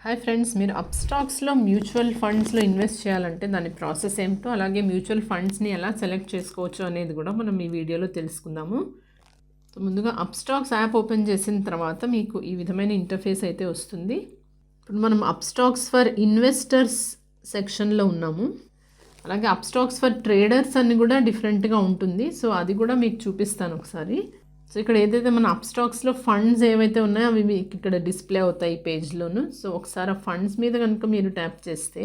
Hi friends, మీరు అప్స్టాక్స్లో mutual ఫండ్స్లో invest చేయాలంటే దాని ప్రాసెస్ ఏమిటో, అలాగే మ్యూచువల్ ఫండ్స్ని ఎలా సెలెక్ట్ చేసుకోవచ్చు అనేది కూడా మనం ఈ వీడియోలో తెలుసుకుందాము. సో ముందుగా అప్స్టాక్స్ యాప్ ఓపెన్ చేసిన తర్వాత మీకు ఈ విధమైన ఇంటర్ఫేస్ అయితే వస్తుంది. ఇప్పుడు మనం అప్స్టాక్స్ ఫర్ ఇన్వెస్టర్స్ సెక్షన్లో ఉన్నాము. అలాగే అప్స్టాక్స్ ఫర్ ట్రేడర్స్ అని కూడా డిఫరెంట్గా ఉంటుంది. సో అది కూడా మీకు చూపిస్తాను ఒకసారి. సో ఇక్కడ ఏదైతే మన అప్స్టాక్స్లో ఫండ్స్ ఏవైతే ఉన్నాయో అవి మీకు ఇక్కడ డిస్ప్లే అవుతాయి ఈ పేజ్లోను. సో ఒకసారి ఆ ఫండ్స్ మీద కనుక మీరు ట్యాప్ చేస్తే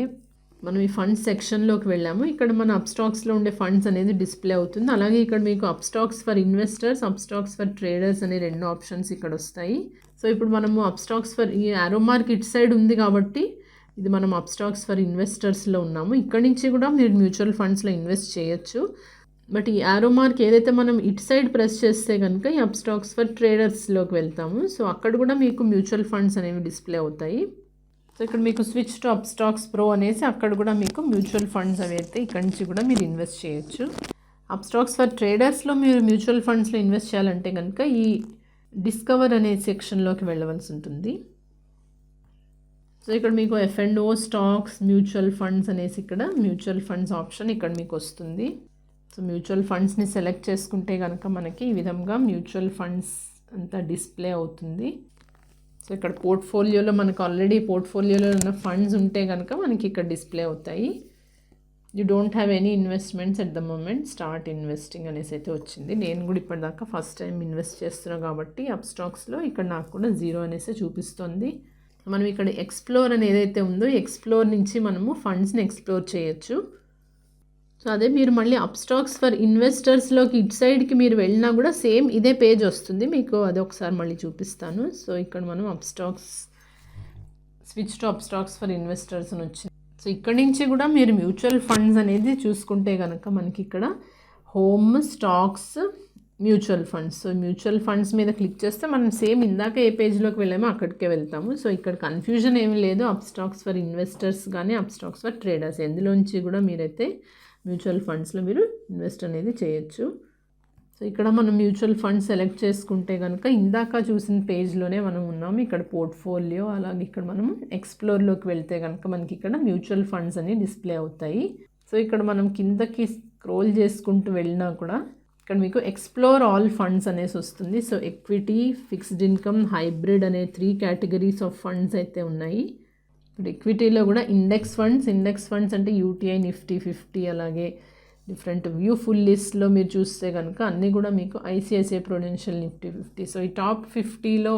మనం ఈ ఫండ్స్ సెక్షన్లోకి వెళ్ళాము. ఇక్కడ మన అప్స్టాక్స్లో ఉండే ఫండ్స్ అనేది డిస్ప్లే అవుతుంది. అలాగే ఇక్కడ మీకు Upstox for investors, Upstox for traders అనే రెండు ఆప్షన్స్ ఇక్కడ వస్తాయి. సో ఇప్పుడు మనము అప్స్టాక్స్ ఫర్ ఈ యారో మార్క్ ఇట్ సైడ్ ఉంది కాబట్టి ఇది మనం అప్స్టాక్స్ ఫర్ ఇన్వెస్టర్స్లో ఉన్నాము. ఇక్కడ నుంచి కూడా మీరు మ్యూచువల్ ఫండ్స్లో ఇన్వెస్ట్ చేయొచ్చు. బట్ ఈ యారో మార్క్ ఏదైతే మనం ఇటు సైడ్ ప్రెస్ చేస్తే కనుక ఈ అప్స్టాక్స్ ఫర్ ట్రేడర్స్లోకి వెళ్తాము. సో అక్కడ కూడా మీకు మ్యూచువల్ ఫండ్స్ అనేవి డిస్ప్లే అవుతాయి. సో ఇక్కడ మీకు స్విచ్ టు అప్స్టాక్స్ ప్రో అనేసి అక్కడ కూడా మీకు మ్యూచువల్ ఫండ్స్ అవి అయితే ఇక్కడ నుంచి కూడా మీరు ఇన్వెస్ట్ చేయొచ్చు. అప్స్టాక్స్ ఫర్ ట్రేడర్స్లో మీరు మ్యూచువల్ ఫండ్స్లో ఇన్వెస్ట్ చేయాలంటే కనుక ఈ డిస్కవర్ అనే సెక్షన్లోకి వెళ్ళవలసి ఉంటుంది. సో ఇక్కడ మీకు F&O స్టాక్స్, మ్యూచువల్ ఫండ్స్ అనేసి ఇక్కడ మ్యూచువల్ ఫండ్స్ ఆప్షన్ ఇక్కడ మీకు వస్తుంది. సో మ్యూచువల్ ఫండ్స్ని సెలెక్ట్ చేసుకుంటే కనుక మనకి ఈ విధంగా మ్యూచువల్ ఫండ్స్ అంతా డిస్ప్లే అవుతుంది. సో ఇక్కడ పోర్ట్ఫోలియోలో మనకు ఆల్రెడీ పోర్ట్ఫోలియోలో ఉన్న ఫండ్స్ ఉంటే కనుక మనకి ఇక్కడ డిస్ప్లే అవుతాయి. You don't have any investments at the moment, start investing అనేసి అయితే వచ్చింది. నేను కూడా ఇప్పటిదాకా ఫస్ట్ టైం ఇన్వెస్ట్ చేస్తున్నాను కాబట్టి అప్స్టాక్స్లో ఇక్కడ నాకు కూడా 0 అనేసి చూపిస్తుంది. మనం ఇక్కడ ఎక్స్ప్లోర్ అని ఏదైతే ఉందో ఎక్స్ప్లోర్ నుంచి మనము ఫండ్స్ని ఎక్స్ప్లోర్ చేయొచ్చు. సో అదే మీరు మళ్ళీ అప్స్టాక్స్ ఫర్ ఇన్వెస్టర్స్లోకి ఇటు సైడ్కి మీరు వెళ్ళినా కూడా సేమ్ ఇదే పేజ్ వస్తుంది మీకు. అది ఒకసారి మళ్ళీ చూపిస్తాను. సో ఇక్కడ మనం Upstox switch to Upstox for investors అని వచ్చింది. సో ఇక్కడ నుంచి కూడా మీరు మ్యూచువల్ ఫండ్స్ అనేది చూసుకుంటే కనుక మనకి ఇక్కడ home, stocks, mutual funds. So mutual funds మీద క్లిక్ చేస్తే మనం సేమ్ ఇందాక ఏ పేజ్లోకి వెళ్ళామో అక్కడికే వెళ్తాము. సో ఇక్కడ కన్ఫ్యూజన్ ఏమీ లేదు. అప్స్టాక్స్ ఫర్ ఇన్వెస్టర్స్ కానీ అప్స్టాక్స్ ఫర్ ట్రేడర్స్ ఎందులోంచి కూడా మీరైతే మ్యూచువల్ ఫండ్స్లో మీరు ఇన్వెస్ట్ అనేది చేయొచ్చు. సో ఇక్కడ మనం మ్యూచువల్ ఫండ్స్ సెలెక్ట్ చేసుకుంటే కనుక ఇందాక చూసిన పేజ్లోనే మనం ఉన్నాము. ఇక్కడ పోర్ట్ఫోలియో, అలాగే ఇక్కడ మనం ఎక్స్ప్లోర్లోకి వెళ్తే కనుక మనకి ఇక్కడ మ్యూచువల్ ఫండ్స్ అని డిస్ప్లే అవుతాయి. సో ఇక్కడ మనం కిందకి స్క్రోల్ చేసుకుంటూ వెళ్ళినా కూడా ఇక్కడ మీకు ఎక్స్ప్లోర్ ఆల్ ఫండ్స్ అనేసి వస్తుంది. So equity, fixed income, hybrid అనే 3 కేటగిరీస్ ఆఫ్ ఫండ్స్ అయితే ఉన్నాయి. ఇప్పుడు ఈక్విటీలో కూడా ఇండెక్స్ ఫండ్స్ అంటే UTI, నిఫ్టీ 50, అలాగే డిఫరెంట్ వ్యూ ఫుల్ లిస్ట్లో మీరు చూస్తే కనుక అన్నీ కూడా మీకు ICICI Prudential నిఫ్టీ 50. సో ఈ టాప్ 50లో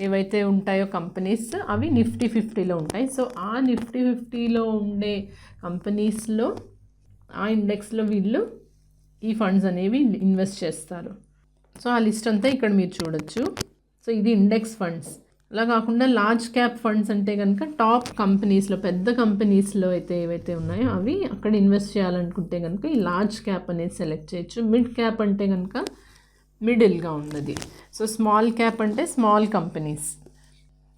ఏవైతే ఉంటాయో కంపెనీస్ అవి నిఫ్టీ 50లో ఉంటాయి. సో ఆ నిఫ్టీ 50లో ఉండే కంపెనీస్లో ఆ ఇండెక్స్లో వీళ్ళు ఈ ఫండ్స్ అనేవి ఇన్వెస్ట్ చేస్తారు. సో ఆ లిస్ట్ అంతా ఇక్కడ మీరు చూడొచ్చు. సో ఇది ఇండెక్స్ ఫండ్స్. అలా కాకుండా లార్జ్ క్యాప్ ఫండ్స్ అంటే కనుక టాప్ కంపెనీస్లో, పెద్ద కంపెనీస్లో అయితే ఏవైతే ఉన్నాయో అవి అక్కడ ఇన్వెస్ట్ చేయాలనుకుంటే కనుక ఈ లార్జ్ క్యాప్ అనేది సెలెక్ట్ చేయొచ్చు. మిడ్ క్యాప్ అంటే కనుక మిడిల్గా ఉన్నది. సో స్మాల్ క్యాప్ అంటే స్మాల్ కంపెనీస్.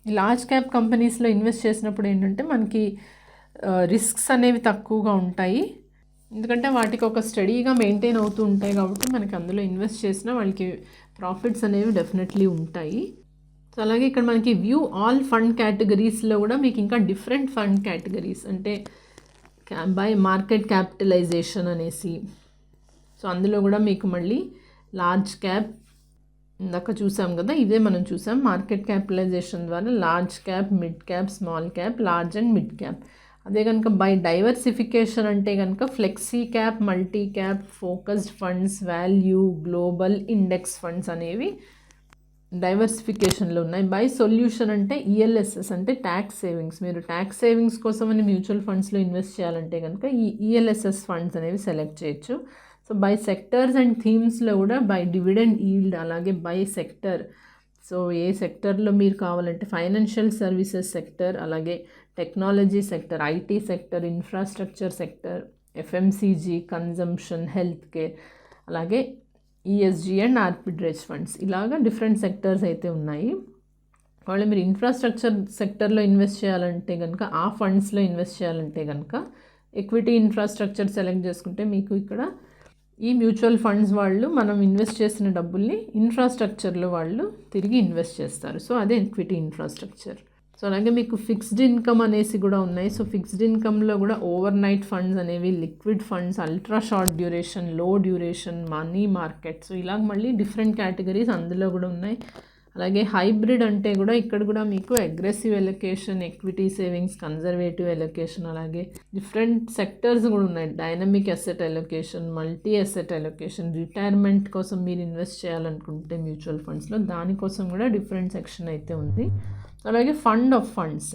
ఈ లార్జ్ క్యాప్ కంపెనీస్లో ఇన్వెస్ట్ చేసినప్పుడు ఏంటంటే మనకి రిస్క్స్ అనేవి తక్కువగా ఉంటాయి. ఎందుకంటే వాటికి ఒక స్టడీగా మెయింటైన్ అవుతూ ఉంటాయి కాబట్టి మనకి అందులో ఇన్వెస్ట్ చేసినా వాళ్ళకి ప్రాఫిట్స్ అనేవి డెఫినెట్లీ ఉంటాయి. సో అలాగే ఇక్కడ మనకి వ్యూ ఆల్ ఫండ్ కేటగిరీస్లో కూడా మీకు ఇంకా డిఫరెంట్ ఫండ్ కేటగిరీస్ అంటే బై మార్కెట్ క్యాపిటలైజేషన్ అనేసి, సో అందులో కూడా మీకు మళ్ళీ లార్జ్ క్యాప్ ఇందాక చూసాం కదా, ఇదే మనం చూసాం మార్కెట్ క్యాపిటలైజేషన్ ద్వారా large cap, mid cap, small cap, large and mid cap. అదే కనుక బై డైవర్సిఫికేషన్ అంటే కనుక flexi cap, multi cap, focused funds, value, global, index funds అనేవి డైవర్సిఫికేషన్లో ఉన్నాయి. బై సొల్యూషన్ అంటే ELSS అంటే ట్యాక్స్ సేవింగ్స్. మీరు ట్యాక్స్ సేవింగ్స్ కోసం అని మ్యూచువల్ ఫండ్స్లో ఇన్వెస్ట్ చేయాలంటే కనుక ఈ ELSS ఫండ్స్ అనేవి సెలెక్ట్ చేయొచ్చు. సో బై సెక్టర్స్ అండ్ థీమ్స్లో కూడా బై డివిడెండ్ ఈల్డ్, అలాగే బై సెక్టర్. సో ఏ సెక్టర్లో మీరు కావాలంటే ఫైనాన్షియల్ సర్వీసెస్ సెక్టర్, అలాగే technology sector, IT sector, infrastructure sector, FMCG, consumption, health care, అలాగే ESG అండ్ ఆర్బిట్రేజ్ ఫండ్స్. ఇలాగా డిఫరెంట్ సెక్టర్స్ అయితే ఉన్నాయి. వాళ్ళు మీరు ఇన్ఫ్రాస్ట్రక్చర్ సెక్టర్లో ఇన్వెస్ట్ చేయాలంటే కనుక ఆ ఫండ్స్లో ఇన్వెస్ట్ చేయాలంటే కనుక ఎక్విటీ ఇన్ఫ్రాస్ట్రక్చర్ సెలెక్ట్ చేసుకుంటే మీకు ఇక్కడ ఈ మ్యూచువల్ ఫండ్స్ వాళ్ళు మనం ఇన్వెస్ట్ చేసిన డబ్బుల్ని ఇన్ఫ్రాస్ట్రక్చర్లో వాళ్ళు తిరిగి ఇన్వెస్ట్ చేస్తారు. సో అదే ఎక్విటీ ఇన్ఫ్రాస్ట్రక్చర్. సో అలాగే మీకు ఫిక్స్డ్ ఇన్కమ్ అనేసి కూడా ఉన్నాయి. సో ఫిక్స్డ్ ఇన్కమ్లో కూడా ఓవర్ నైట్ ఫండ్స్ అనేవి, liquid funds, ultra short duration, లో డ్యూరేషన్, మనీ మార్కెట్, సో ఇలాగ మళ్ళీ డిఫరెంట్ కేటగిరీస్ అందులో కూడా ఉన్నాయి. అలాగే హైబ్రిడ్ అంటే కూడా ఇక్కడ కూడా మీకు aggressive allocation, equity savings, conservative allocation, అలాగే డిఫరెంట్ సెక్టర్స్ కూడా ఉన్నాయి. Dynamic asset allocation, multi asset allocation, retirement కోసం మీరు ఇన్వెస్ట్ చేయాలనుకుంటే మ్యూచువల్ ఫండ్స్లో దానికోసం కూడా డిఫరెంట్ సెక్షన్ అయితే ఉంది. అలాగే ఫండ్ ఆఫ్ ఫండ్స్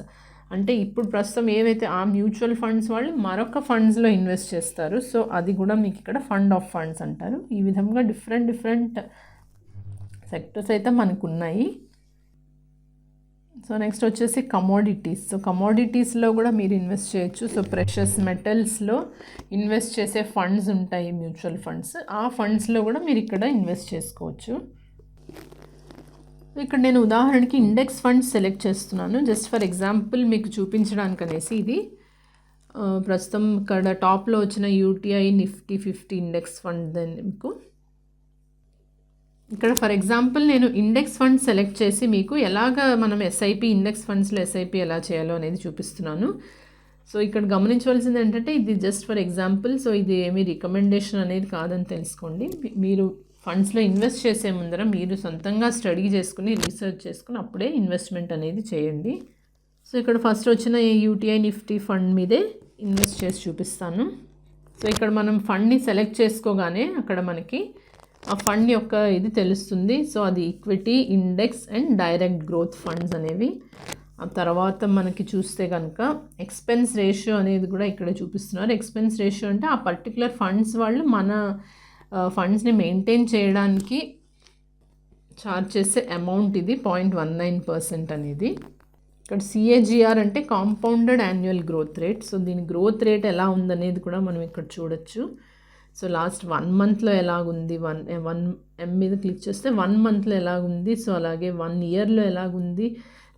అంటే ఇప్పుడు ప్రస్తుతం ఏవైతే ఆ మ్యూచువల్ ఫండ్స్ వాళ్ళు మరొక ఫండ్స్లో ఇన్వెస్ట్ చేస్తారు, సో అది కూడా మీకు ఇక్కడ ఫండ్ ఆఫ్ ఫండ్స్ అంటారు. ఈ విధంగా డిఫరెంట్ సెక్టర్స్ అయితే మనకు ఉన్నాయి. సో నెక్స్ట్ వచ్చేసి కమోడిటీస్. సో కమోడిటీస్లో కూడా మీరు ఇన్వెస్ట్ చేయొచ్చు. సో ప్రెషస్ మెటల్స్లో ఇన్వెస్ట్ చేసే ఫండ్స్ ఉంటాయి మ్యూచువల్ ఫండ్స్, ఆ ఫండ్స్లో కూడా మీరు ఇక్కడ ఇన్వెస్ట్ చేసుకోవచ్చు. ఇక్కడ నేను ఉదాహరణకి ఇండెక్స్ ఫండ్స్ సెలెక్ట్ చేస్తున్నాను జస్ట్ ఫర్ ఎగ్జాంపుల్ మీకు చూపించడానికి అనేసి. ఇది ప్రస్తుతం ఇక్కడ టాప్లో వచ్చిన యూటీఐ నిఫ్టీ 50 ఇండెక్స్ ఫండ్. మీకు ఇక్కడ ఫర్ ఎగ్జాంపుల్ నేను ఇండెక్స్ ఫండ్ సెలెక్ట్ చేసి మీకు ఎలాగ మనం ఎస్ఐపి ఇండెక్స్ ఫండ్స్లో ఎస్ఐపి ఎలా చేయాలో అనేది చూపిస్తున్నాను. సో ఇక్కడ గమనించవలసింది ఏంటంటే ఇది జస్ట్ ఫర్ ఎగ్జాంపుల్. సో ఇది ఏమీ రికమెండేషన్ అనేది కాదని తెలుసుకోండి. మీరు ఫండ్స్లో ఇన్వెస్ట్ చేసే ముందర మీరు సొంతంగా స్టడీ చేసుకుని రీసెర్చ్ చేసుకుని అప్పుడే ఇన్వెస్ట్మెంట్ అనేది చేయండి. సో ఇక్కడ ఫస్ట్ వచ్చిన యూటీఐ నిఫ్టీ ఫండ్ మీదే ఇన్వెస్ట్ చేసి చూపిస్తాను. సో ఇక్కడ మనం ఫండ్ని సెలెక్ట్ చేసుకోగానే అక్కడ మనకి ఆ ఫండ్ యొక్క ఇది తెలుస్తుంది. సో అది equity, index and direct growth funds అనేవి. ఆ తర్వాత మనకి చూస్తే కనుక ఎక్స్పెన్స్ రేషియో అనేది కూడా ఇక్కడ చూపిస్తున్నారు. ఎక్స్పెన్స్ రేషియో అంటే ఆ పర్టికులర్ ఫండ్స్ వాళ్ళు మన ఫండ్స్ని మెయింటైన్ చేయడానికి ఛార్జ్ చేసే అమౌంట్ ఇది 0.19% అనేది. ఇక్కడ CAGR అంటే compounded annual growth rate. So దీని గ్రోత్ రేట్ ఎలా ఉందనేది కూడా మనం ఇక్కడ చూడొచ్చు. సో లాస్ట్ 1 మంత్లో ఎలాగుంది, 1M మీద క్లిక్ చేస్తే 1 మంత్లో ఎలాగుంది, సో అలాగే 1 ఇయర్లో ఎలాగుంది,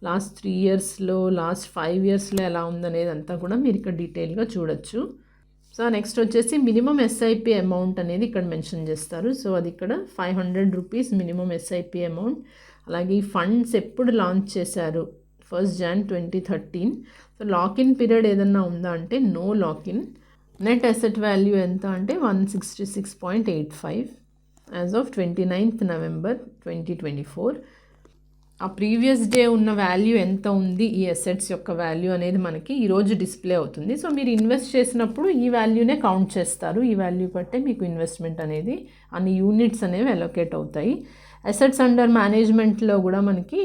లాస్ట్ 3 ఇయర్స్లో, లాస్ట్ 5 ఇయర్స్లో ఎలా ఉందనేది అంతా కూడా మీరు ఇక్కడ డీటెయిల్గా చూడొచ్చు. సో నెక్స్ట్ వచ్చేసి మినిమం ఎస్ఐపి అమౌంట్ అనేది ఇక్కడ మెన్షన్ చేస్తారు. సో అది ఇక్కడ 500 రూపీస్ మినిమం ఎస్ఐపి అమౌంట్. అలాగే ఈ ఫండ్స్ ఎప్పుడు లాంచ్ చేశారు, 1 Jan 2013. సో లాకిన్ పీరియడ్ ఏదన్నా ఉందా అంటే no lock in. Net asset value ఎంత అంటే 166.85 యాజ్ ఆఫ్ 29th November 2024. ఆ ప్రీవియస్ డే ఉన్న వాల్యూ ఎంత ఉంది, ఈ అసెట్స్ యొక్క వాల్యూ అనేది మనకి ఈరోజు డిస్ప్లే అవుతుంది. సో మీరు ఇన్వెస్ట్ చేసినప్పుడు ఈ వాల్యూనే కౌంట్ చేస్తారు. ఈ వాల్యూ బట్టే మీకు ఇన్వెస్ట్మెంట్ అనేది అన్ని యూనిట్స్ అనేవి అలొకేట్ అవుతాయి. అసెట్స్ అండర్ మేనేజ్మెంట్లో కూడా మనకి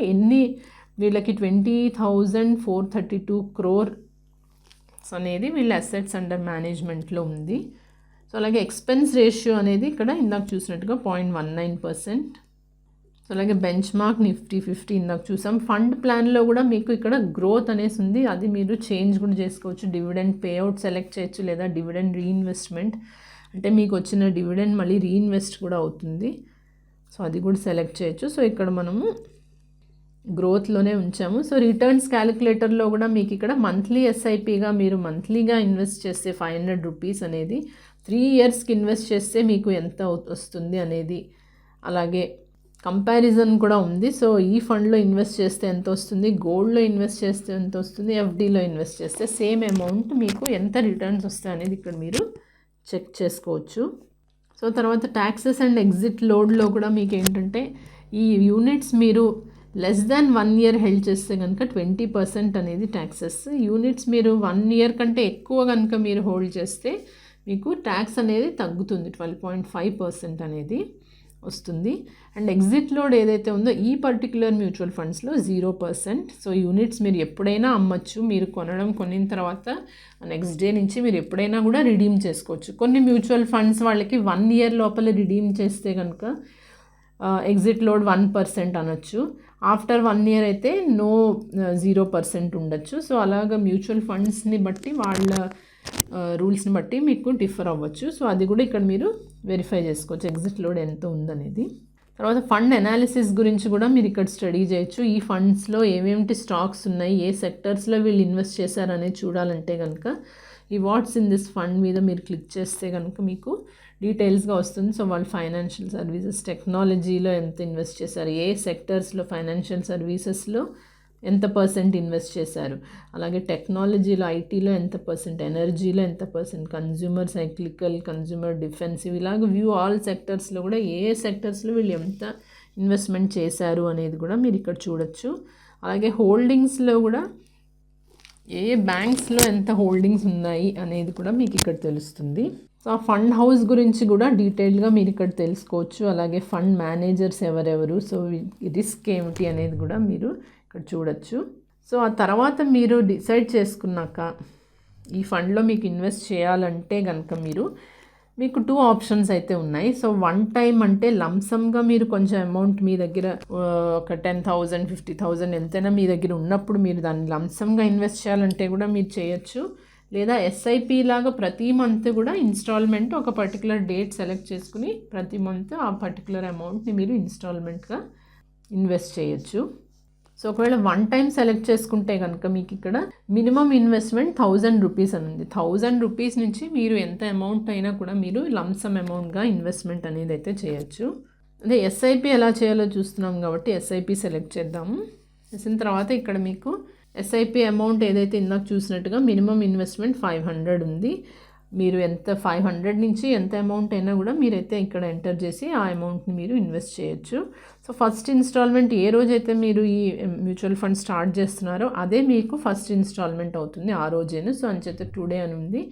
వీళ్ళకి 20,432 crore అనేది వీళ్ళ అసెట్స్ అండర్ మేనేజ్మెంట్లో ఉంది. సో అలాగే ఎక్స్పెన్స్ రేషియో అనేది ఇక్కడ ఇందాక చూసినట్టుగా 0.19%. సో అలాగే బెంచ్ మార్క్ నిఫ్టీ 50 ఇందాక చూసాం. ఫండ్ ప్లాన్లో కూడా మీకు ఇక్కడ గ్రోత్ అనేసి ఉంది, అది మీరు చేంజ్ కూడా చేసుకోవచ్చు. డివిడెండ్ పేఅవుట్ సెలెక్ట్ చేయొచ్చు, లేదా డివిడెండ్ రీఇన్వెస్ట్మెంట్ అంటే మీకు వచ్చిన డివిడెండ్ మళ్ళీ రీఇన్వెస్ట్ కూడా అవుతుంది. సో అది కూడా సెలెక్ట్ చేయొచ్చు. సో ఇక్కడ మనము గ్రోత్లోనే ఉంచాము. సో రిటర్న్స్ క్యాలిక్యులేటర్లో కూడా మీకు ఇక్కడ మంత్లీ ఎస్ఐపిగా మీరు మంత్లీగా ఇన్వెస్ట్ చేస్తే 500 రూపీస్ అనేది 3 ఇయర్స్కి ఇన్వెస్ట్ చేస్తే మీకు ఎంత వస్తుంది అనేది, అలాగే కంపారిజన్ కూడా ఉంది. సో ఈ ఫండ్లో ఇన్వెస్ట్ చేస్తే ఎంత వస్తుంది, గోల్డ్లో ఇన్వెస్ట్ చేస్తే ఎంత వస్తుంది, ఎఫ్డీలో ఇన్వెస్ట్ చేస్తే సేమ్ అమౌంట్ మీకు ఎంత రిటర్న్స్ వస్తాయి అనేది ఇక్కడ మీరు చెక్ చేసుకోవచ్చు. సో తర్వాత ట్యాక్సెస్ అండ్ ఎగ్జిట్ లోడ్లో కూడా మీకు ఏంటంటే ఈ యూనిట్స్ మీరు లెస్ దాన్ 1 year హెల్డ్ చేస్తే కనుక 20% అనేది ట్యాక్సెస్. యూనిట్స్ మీరు 1 year కంటే ఎక్కువ కనుక మీరు హోల్డ్ చేస్తే మీకు ట్యాక్స్ అనేది తగ్గుతుంది, 12.5% అనేది వస్తుంది. అండ్ ఎగ్జిట్ లోడ్ ఏదైతే ఉందో ఈ పర్టిక్యులర్ మ్యూచువల్ ఫండ్స్లో 0%. సో యూనిట్స్ మీరు ఎప్పుడైనా అమ్మచ్చు, మీరు కొనిన తర్వాత నెక్స్ట్ డే నుంచి మీరు ఎప్పుడైనా కూడా రిడీమ్ చేసుకోవచ్చు. కొన్ని మ్యూచువల్ ఫండ్స్ వాళ్ళకి 1 year లోపల రిడీమ్ చేస్తే కనుక ఎగ్జిట్ లోడ్ 1% అనొచ్చు. ఆఫ్టర్ 1 year అయితే 0% ఉండొచ్చు. సో అలాగా మ్యూచువల్ ఫండ్స్ని బట్టి వాళ్ళ రూల్స్ని బట్టి మీకు డిఫర్ అవ్వచ్చు. సో అది కూడా ఇక్కడ మీరు వెరిఫై చేసుకోవచ్చు ఎగ్జిట్ లోడ్ ఎంత ఉందనేది. తర్వాత ఫండ్ అనాలిసిస్ గురించి కూడా మీరు ఇక్కడ స్టడీ చేయొచ్చు. ఈ ఫండ్స్లో ఏమేమిటి స్టాక్స్ ఉన్నాయి, ఏ సెక్టర్స్లో వీళ్ళు ఇన్వెస్ట్ చేశారనేది చూడాలంటే కనుక ఈ వాట్స్ ఇన్ దిస్ ఫండ్ మీద మీరు క్లిక్ చేస్తే కనుక మీకు డీటెయిల్స్గా వస్తుంది. సో వాళ్ళు ఫైనాన్షియల్ సర్వీసెస్, టెక్నాలజీలో ఎంత ఇన్వెస్ట్ చేశారు, ఏ సెక్టర్స్లో ఫైనాన్షియల్ సర్వీసెస్లో ఎంత పర్సెంట్ ఇన్వెస్ట్ చేశారు, అలాగే టెక్నాలజీలో ఐటీలో ఎంత పర్సెంట్, ఎనర్జీలో ఎంత percent, consumer cyclical, consumer defensive, ఇలాగ వ్యూ ఆల్ సెక్టర్స్లో కూడా ఏ సెక్టర్స్లో వీళ్ళు ఎంత ఇన్వెస్ట్మెంట్ చేశారు అనేది కూడా మీరు ఇక్కడ చూడొచ్చు. అలాగే హోల్డింగ్స్లో కూడా ఏ బ్యాంక్స్లో ఎంత హోల్డింగ్స్ ఉన్నాయి అనేది కూడా మీకు ఇక్కడ తెలుస్తుంది. సో ఆ ఫండ్ హౌస్ గురించి కూడా డీటెయిల్గా మీరు ఇక్కడ తెలుసుకోవచ్చు. అలాగే ఫండ్ మేనేజర్స్ ఎవరెవరు, సో రిస్క్ ఏమిటి అనేది కూడా మీరు ఇక్కడ చూడొచ్చు. సో ఆ తర్వాత మీరు డిసైడ్ చేసుకున్నాక ఈ ఫండ్లో మీకు ఇన్వెస్ట్ చేయాలంటే కనుక మీకు 2 ఆప్షన్స్ అయితే ఉన్నాయి. సో వన్ టైం అంటే లంసమ్గా మీరు కొంచెం అమౌంట్ మీ దగ్గర ఒక 10,000 50,000 ఎంతైనా మీ దగ్గర ఉన్నప్పుడు మీరు దాన్ని లంసమ్గా ఇన్వెస్ట్ చేయాలంటే కూడా మీరు చేయొచ్చు. లేదా ఎస్ఐపి లాగా ప్రతి మంత్ కూడా ఇన్స్టాల్మెంట్ ఒక పర్టికులర్ డేట్ సెలెక్ట్ చేసుకుని ప్రతి మంత్ ఆ పర్టికులర్ అమౌంట్ని మీరు ఇన్స్టాల్మెంట్గా ఇన్వెస్ట్ చేయొచ్చు. సో ఒకవేళ వన్ టైం సెలెక్ట్ చేసుకుంటే కనుక మీకు ఇక్కడ మినిమం ఇన్వెస్ట్మెంట్ 1,000 రూపీస్ అని ఉంది. 1,000 రూపీస్ నుంచి మీరు ఎంత అమౌంట్ అయినా కూడా మీరు లంసమ్ అమౌంట్గా ఇన్వెస్ట్మెంట్ అనేది అయితే చేయొచ్చు. అదే ఎస్ఐపి ఎలా చేయాలో చూస్తున్నాం కాబట్టి ఎస్ఐపి సెలెక్ట్ చేద్దాము. చేసిన తర్వాత ఇక్కడ మీకు ఎస్ఐపి అమౌంట్ ఏదైతే ఇందాక చూసినట్టుగా మినిమం ఇన్వెస్ట్మెంట్ 500 ఉంది. మీరు ఎంత 500 నుంచి ఎంత అమౌంట్ అయినా కూడా మీరైతే ఇక్కడ ఎంటర్ చేసి ఆ అమౌంట్ని మీరు ఇన్వెస్ట్ చేయొచ్చు. సో ఫస్ట్ ఇన్స్టాల్మెంట్ ఏ రోజైతే మీరు ఈ మ్యూచువల్ ఫండ్ స్టార్ట్ చేస్తున్నారో అదే మీకు ఫస్ట్ ఇన్స్టాల్మెంట్ అవుతుంది ఆ రోజేను. సో అంచేత టుడే అని ఉంది.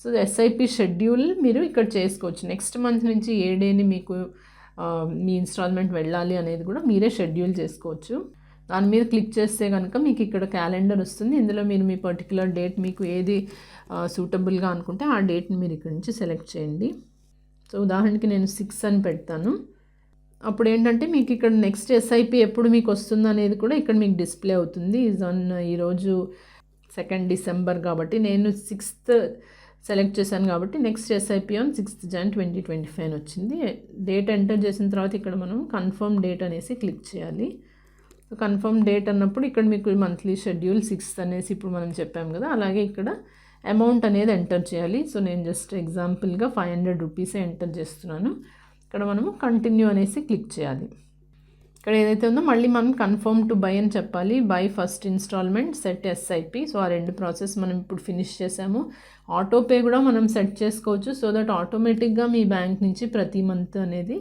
సో ఎస్ఐపి షెడ్యూల్ మీరు ఇక్కడ చేసుకోవచ్చు. నెక్స్ట్ మంత్ నుంచి ఏ డేని మీకు మీ ఇన్స్టాల్మెంట్ వెళ్ళాలి అనేది కూడా మీరే షెడ్యూల్ చేసుకోవచ్చు. దాని మీద క్లిక్ చేస్తే కనుక మీకు ఇక్కడ క్యాలెండర్ వస్తుంది. ఇందులో మీరు మీ పర్టికులర్ డేట్ మీకు ఏది సూటబుల్గా అనుకుంటే ఆ డేట్ని మీరు ఇక్కడ నుంచి సెలెక్ట్ చేయండి. సో ఉదాహరణకి నేను 6 అని పెడతాను. అప్పుడు ఏంటంటే మీకు ఇక్కడ నెక్స్ట్ ఎస్ఐపి ఎప్పుడు మీకు వస్తుంది అనేది కూడా ఇక్కడ మీకు డిస్ప్లే అవుతుంది. ఈరోజు 2 డిసెంబర్ కాబట్టి నేను 6th సెలెక్ట్ చేశాను కాబట్టి next SIP on 6th Jan 2025 అని వచ్చింది. డేట్ ఎంటర్ చేసిన తర్వాత ఇక్కడ మనం కన్ఫర్మ్ డేట్ అనేసి క్లిక్ చేయాలి. సో కన్ఫర్మ్ డేట్ అన్నప్పుడు ఇక్కడ మీకు మంత్లీ షెడ్యూల్ 6th అనేసి ఇప్పుడు మనం చెప్పాం కదా, అలాగే ఇక్కడ అమౌంట్ అనేది ఎంటర్ చేయాలి. సో నేను జస్ట్ ఎగ్జాంపుల్గా 500 రూపీసే ఎంటర్ చేస్తున్నాను. ఇక్కడ మనము కంటిన్యూ అనేసి క్లిక్ చేయాలి. ఇక్కడ ఏదైతే ఉందో మళ్ళీ మనం కన్ఫర్మ్ టు బై అని చెప్పాలి. Buy first instalment set SIP. So ఆ 2 ప్రాసెస్ మనం ఇప్పుడు ఫినిష్ చేసాము. ఆటోపే కూడా మనం సెట్ చేసుకోవచ్చు. సో దట్ ఆటోమేటిక్గా మీ బ్యాంక్ నుంచి ప్రతి మంత్ అనేది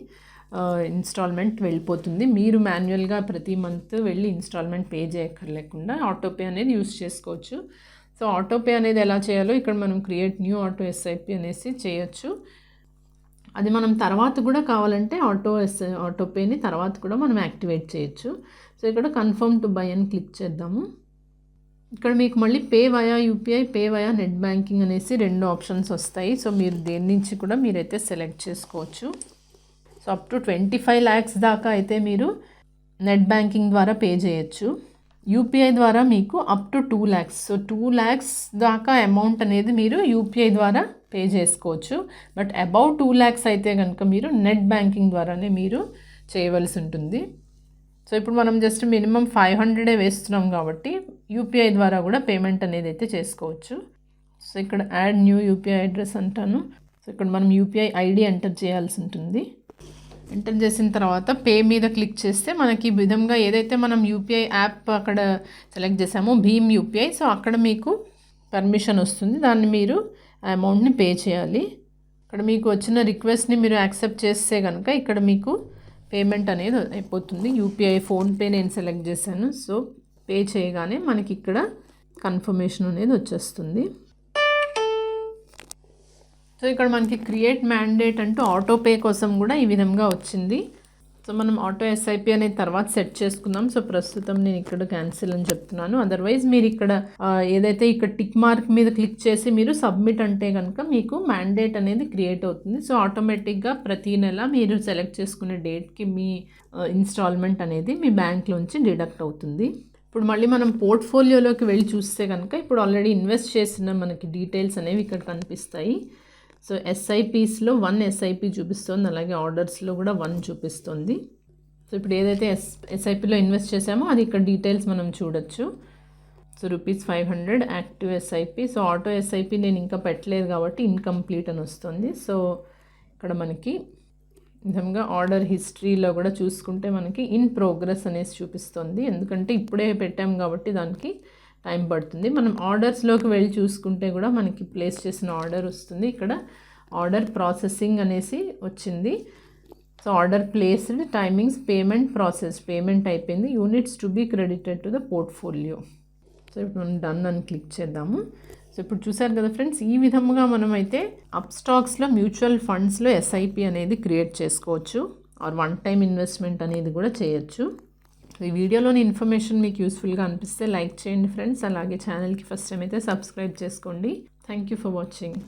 ఇన్స్టాల్మెంట్ వెళ్ళిపోతుంది. మీరు మాన్యువల్గా ప్రతి మంత్ వెళ్ళి ఇన్స్టాల్మెంట్ పే చేయక్కర్లేకుండా ఆటోపే అనేది యూస్ చేసుకోవచ్చు. సో ఆటోపే అనేది ఎలా చేయాలో ఇక్కడ మనం క్రియేట్ న్యూ ఆటో ఎస్ఐపి అనేసి చేయొచ్చు. అది మనం తర్వాత కూడా కావాలంటే ఆటోపేని తర్వాత కూడా మనం యాక్టివేట్ చేయొచ్చు. సో ఇక్కడ కన్ఫర్మ్ టు బై అని క్లిక్ చేద్దాము. ఇక్కడ మీకు మళ్ళీ pay via UPI, pay via net banking అనేసి 2 ఆప్షన్స్ వస్తాయి. సో మీరు దేని నుంచి కూడా మీరైతే సెలెక్ట్ చేసుకోవచ్చు. సో అప్ టు 25 lakhs దాకా అయితే మీరు నెట్ బ్యాంకింగ్ ద్వారా పే చేయొచ్చు. యూపీఐ ద్వారా మీకు up to 2 lakhs. So 2 lakhs దాకా అమౌంట్ అనేది మీరు యూపీఐ ద్వారా పే చేసుకోవచ్చు. బట్ అబౌవ్ 2 lakhs అయితే కనుక మీరు నెట్ బ్యాంకింగ్ ద్వారానే మీరు చేయవలసి ఉంటుంది. సో ఇప్పుడు మనం జస్ట్ మినిమం 500 వేస్తున్నాం కాబట్టి యూపీఐ ద్వారా కూడా పేమెంట్ అనేది అయితే చేసుకోవచ్చు. సో ఇక్కడ యాడ్ న్యూ యూపీఐ అడ్రస్ అంటాను. సో ఇక్కడ మనం యూపీఐ ఐడి ఎంటర్ చేయాల్సి ఉంటుంది. ఎంటర్ చేసిన తర్వాత పే మీద క్లిక్ చేస్తే మనకి ఈ విధంగా ఏదైతే మనం యూపీఐ యాప్ అక్కడ సెలెక్ట్ చేసామో భీమ్ యూపీఐ, సో అక్కడ మీకు పర్మిషన్ వస్తుంది. దాన్ని మీరు ఆ అమౌంట్ని పే చేయాలి. ఇక్కడ మీకు వచ్చిన రిక్వెస్ట్ని మీరు యాక్సెప్ట్ చేస్తే కనుక ఇక్కడ మీకు పేమెంట్ అనేది అయిపోతుంది. యూపీఐ ఫోన్పే నేను సెలెక్ట్ చేశాను. సో పే చేయగానే మనకి ఇక్కడ కన్ఫర్మేషన్ అనేది వచ్చేస్తుంది. సో ఇక్కడ మనకి క్రియేట్ మ్యాండేట్ అంటూ ఆటోపే కోసం కూడా ఈ విధంగా వచ్చింది. సో మనం ఆటో ఎస్ఐపి అనేది తర్వాత సెట్ చేసుకుందాం. సో ప్రస్తుతం నేను ఇక్కడ క్యాన్సిల్ అని చెప్తున్నాను. అదర్వైజ్ మీరు ఇక్కడ ఏదైతే ఇక్కడ టిక్ మార్క్ మీద క్లిక్ చేసి మీరు సబ్మిట్ అంటే కనుక మీకు మ్యాండేట్ అనేది క్రియేట్ అవుతుంది. సో ఆటోమేటిక్గా ప్రతి నెల మీరు సెలెక్ట్ చేసుకునే డేట్కి మీ ఇన్స్టాల్మెంట్ అనేది మీ బ్యాంక్లోంచి డిడక్ట్ అవుతుంది. ఇప్పుడు మళ్ళీ మనం పోర్ట్ఫోలియోలోకి వెళ్ళి చూస్తే కనుక ఇప్పుడు ఆల్రెడీ ఇన్వెస్ట్ చేసిన మనకి డీటెయిల్స్ అనేవి ఇక్కడ కనిపిస్తాయి. సో ఎస్ఐపీస్లో 1 ఎస్ఐపి చూపిస్తుంది, అలాగే ఆర్డర్స్లో కూడా 1 చూపిస్తుంది. సో ఇప్పుడు ఏదైతే ఎస్ఐపిలో ఇన్వెస్ట్ చేసామో అది ఇక్కడ డీటెయిల్స్ మనం చూడొచ్చు. So ₹500 active SIP. So auto SIP నేను ఇంకా పెట్టలేదు కాబట్టి ఇన్కంప్లీట్ అని వస్తుంది. సో ఇక్కడ మనకి విధంగా ఆర్డర్ హిస్టరీలో కూడా చూసుకుంటే మనకి ఇన్ ప్రోగ్రెస్ అనేసి చూపిస్తుంది. ఎందుకంటే ఇప్పుడే పెట్టాం కాబట్టి దానికి టైం పడుతుంది. మనం ఆర్డర్స్లోకి వెళ్ళి చూసుకుంటే కూడా మనకి ప్లేస్ చేసిన ఆర్డర్ వస్తుంది. ఇక్కడ ఆర్డర్ ప్రాసెసింగ్ అనేసి వచ్చింది. So order placed, timings, payment process, payment అయిపోయింది, units to be credited to the portfolio. So ఇప్పుడు మనం డన్ అని క్లిక్ చేద్దాము. సో ఇప్పుడు చూసారు కదా ఫ్రెండ్స్, ఈ విధముగా మనమైతే అప్స్టాక్స్లో మ్యూచువల్ ఫండ్స్లో ఎస్ఐపి అనేది క్రియేట్ చేసుకోవచ్చు, ఆర్ వన్ టైం ఇన్వెస్ట్మెంట్ అనేది కూడా చేయొచ్చు. ఈ వీడియోలోని ఇన్ఫర్మేషన్ మీకు యూస్ఫుల్గా అనిపిస్తే లైక్ చేయండి ఫ్రెండ్స్. అలాగే ఛానల్కి ఫస్ట్ టైం అయితే సబ్స్క్రైబ్ చేసుకోండి. Thank you for watching.